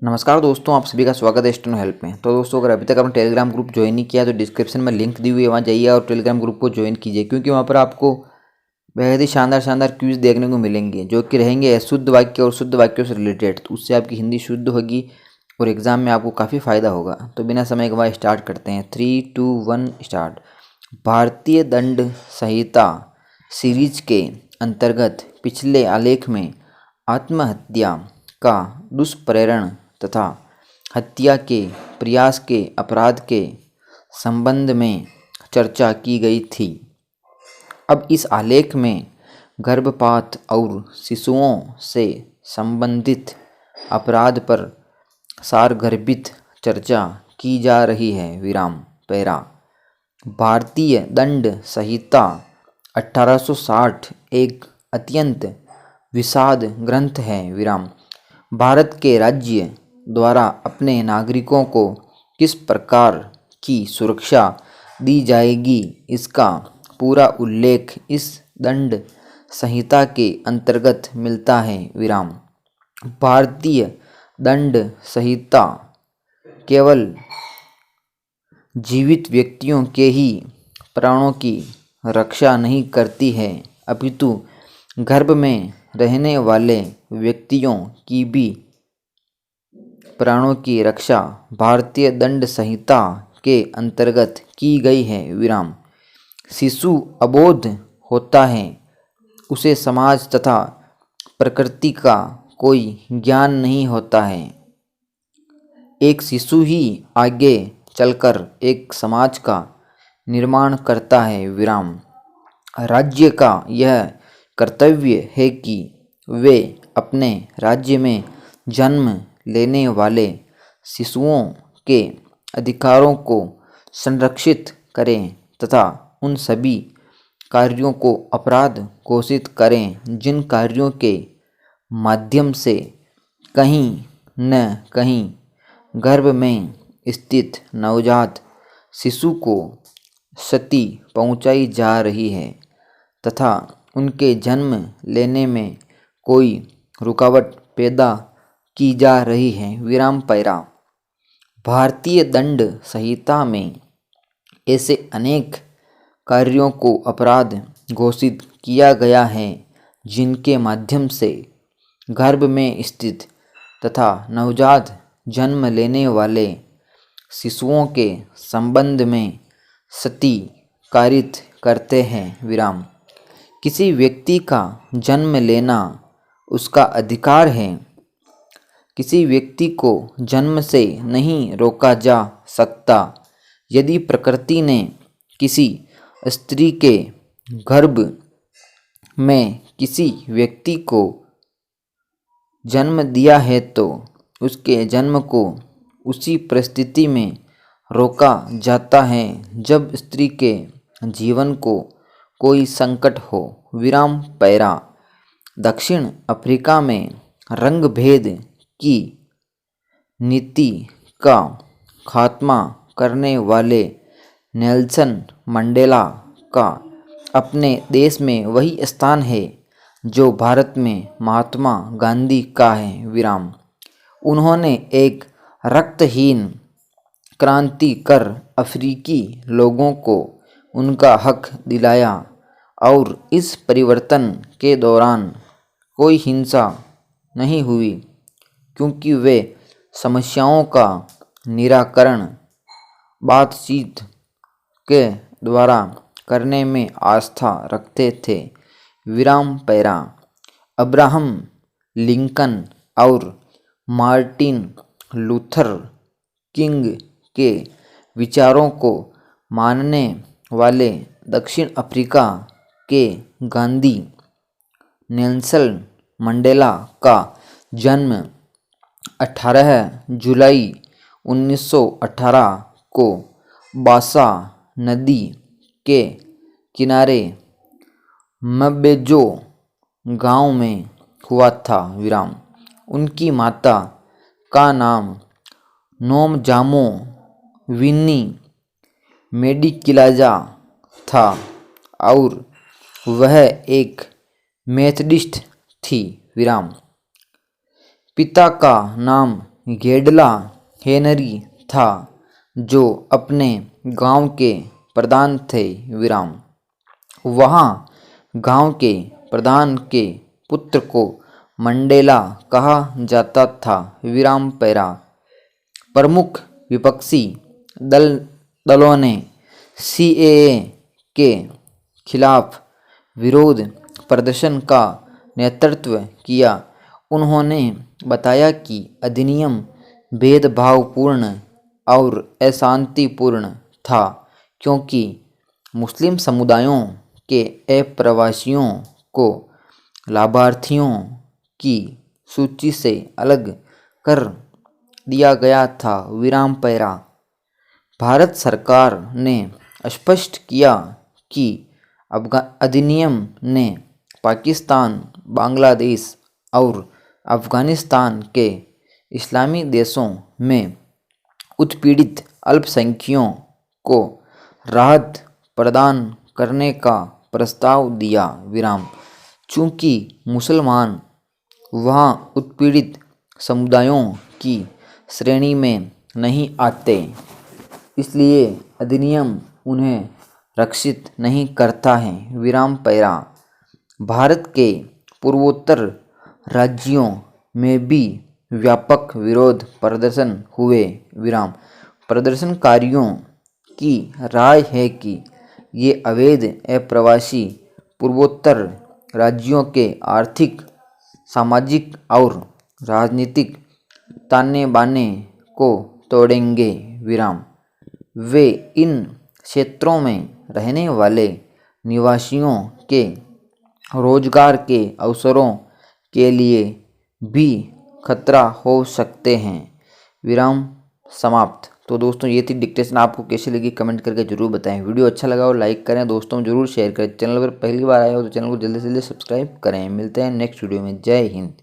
नमस्कार दोस्तों, आप सभी का स्वागत है स्टूडेंट हेल्प में। तो दोस्तों, अगर अभी तक आपने टेलीग्राम ग्रुप ज्वाइन नहीं किया तो डिस्क्रिप्शन में लिंक दी हुई है, वहाँ जाइए और टेलीग्राम ग्रुप को ज्वाइन कीजिए, क्योंकि वहाँ पर आपको बेहद ही शानदार शानदार क्विज देखने को मिलेंगे जो कि रहेंगे अशुद्ध वाक्य और शुद्ध वाक्यों से रिलेटेड। तो उससे आपकी हिंदी शुद्ध होगी और एग्जाम में आपको काफ़ी फायदा होगा। तो बिना समय गवाए स्टार्ट करते हैं। 3, 2, 1 स्टार्ट। भारतीय दंड संहिता सीरीज के अंतर्गत पिछले आलेख में आत्महत्या का दुष्प्रेरण तथा हत्या के प्रयास के अपराध के संबंध में चर्चा की गई थी। अब इस आलेख में गर्भपात और शिशुओं से संबंधित अपराध पर सारगर्भित चर्चा की जा रही है। पैरा। भारतीय दंड संहिता 1860 एक अत्यंत विषाद ग्रंथ है। भारत के राज्य द्वारा अपने नागरिकों को किस प्रकार की सुरक्षा दी जाएगी, इसका पूरा उल्लेख इस दंड संहिता के अंतर्गत मिलता है। भारतीय दंड संहिता केवल जीवित व्यक्तियों के ही प्राणों की रक्षा नहीं करती है, अपितु गर्भ में रहने वाले व्यक्तियों की भी प्राणों की रक्षा भारतीय दंड संहिता के अंतर्गत की गई है। शिशु अबोध होता है, उसे समाज तथा प्रकृति का कोई ज्ञान नहीं होता है। एक शिशु ही आगे चलकर एक समाज का निर्माण करता है। राज्य का यह कर्तव्य है कि वे अपने राज्य में जन्म लेने वाले शिशुओं के अधिकारों को संरक्षित करें तथा उन सभी कार्यों को अपराध घोषित करें जिन कार्यों के माध्यम से कहीं न कहीं गर्भ में स्थित नवजात शिशु को क्षति पहुंचाई जा रही है तथा उनके जन्म लेने में कोई रुकावट पैदा की जा रही है। पैरा। भारतीय दंड संहिता में ऐसे अनेक कार्यों को अपराध घोषित किया गया है जिनके माध्यम से गर्भ में स्थित तथा नवजात जन्म लेने वाले शिशुओं के संबंध में क्षति कारित करते हैं। किसी व्यक्ति का जन्म लेना उसका अधिकार है। किसी व्यक्ति को जन्म से नहीं रोका जा सकता। यदि प्रकृति ने किसी स्त्री के गर्भ में किसी व्यक्ति को जन्म दिया है तो उसके जन्म को उसी परिस्थिति में रोका जाता है जब स्त्री के जीवन को कोई संकट हो। पैरा। दक्षिण अफ्रीका में रंग भेद की नीति का खात्मा करने वाले नेल्सन मंडेला का अपने देश में वही स्थान है जो भारत में महात्मा गांधी का है। उन्होंने एक रक्तहीन क्रांति कर अफ्रीकी लोगों को उनका हक दिलाया और इस परिवर्तन के दौरान कोई हिंसा नहीं हुई, क्योंकि वे समस्याओं का निराकरण बातचीत के द्वारा करने में आस्था रखते थे। पैरा। अब्राहम लिंकन और मार्टिन लूथर किंग के विचारों को मानने वाले दक्षिण अफ्रीका के गांधी नेल्सन मंडेला का जन्म 18 जुलाई 1918 को बासा नदी के किनारे मब्बेजो गांव में हुआ था। उनकी माता का नाम नोमजामो विन्नी मेडिकिलाजा था और वह एक मेथडिस्ट थी। पिता का नाम गेडला हेनरी था, जो अपने गांव के प्रधान थे। विराम। वहाँ गांव के प्रधान के पुत्र को मंडेला कहा जाता था। विराम पैरा। प्रमुख विपक्षी दलों ने सीएए के खिलाफ विरोध प्रदर्शन का नेतृत्व किया। उन्होंने बताया कि अधिनियम भेदभावपूर्ण और अशांतिपूर्ण था, क्योंकि मुस्लिम समुदायों के अप्रवासियों को लाभार्थियों की सूची से अलग कर दिया गया था। विराम पैरा। भारत सरकार ने स्पष्ट किया कि अधिनियम ने पाकिस्तान, बांग्लादेश और अफगानिस्तान के इस्लामी देशों में उत्पीड़ित अल्पसंख्यकों को राहत प्रदान करने का प्रस्ताव दिया। विराम। चूँकि मुसलमान वहाँ उत्पीड़ित समुदायों की श्रेणी में नहीं आते, इसलिए अधिनियम उन्हें रक्षित नहीं करता है। विराम पैरा। भारत के पूर्वोत्तर राज्यों में भी व्यापक विरोध प्रदर्शन हुए। विराम। प्रदर्शनकारियों की राय है कि ये अवैध अप्रवासी पूर्वोत्तर राज्यों के आर्थिक, सामाजिक और राजनीतिक ताने बाने को तोड़ेंगे। विराम। वे इन क्षेत्रों में रहने वाले निवासियों के रोजगार के अवसरों के लिए भी खतरा हो सकते हैं। विराम समाप्त। तो दोस्तों ये थी डिक्टेशन। आपको कैसी लगी कमेंट करके जरूर बताएं। वीडियो अच्छा लगा हो लाइक करें, दोस्तों में जरूर शेयर करें। चैनल पर पहली बार आए हो तो चैनल को जल्दी से जल्दी सब्सक्राइब करें। मिलते हैं नेक्स्ट वीडियो में। जय हिंद।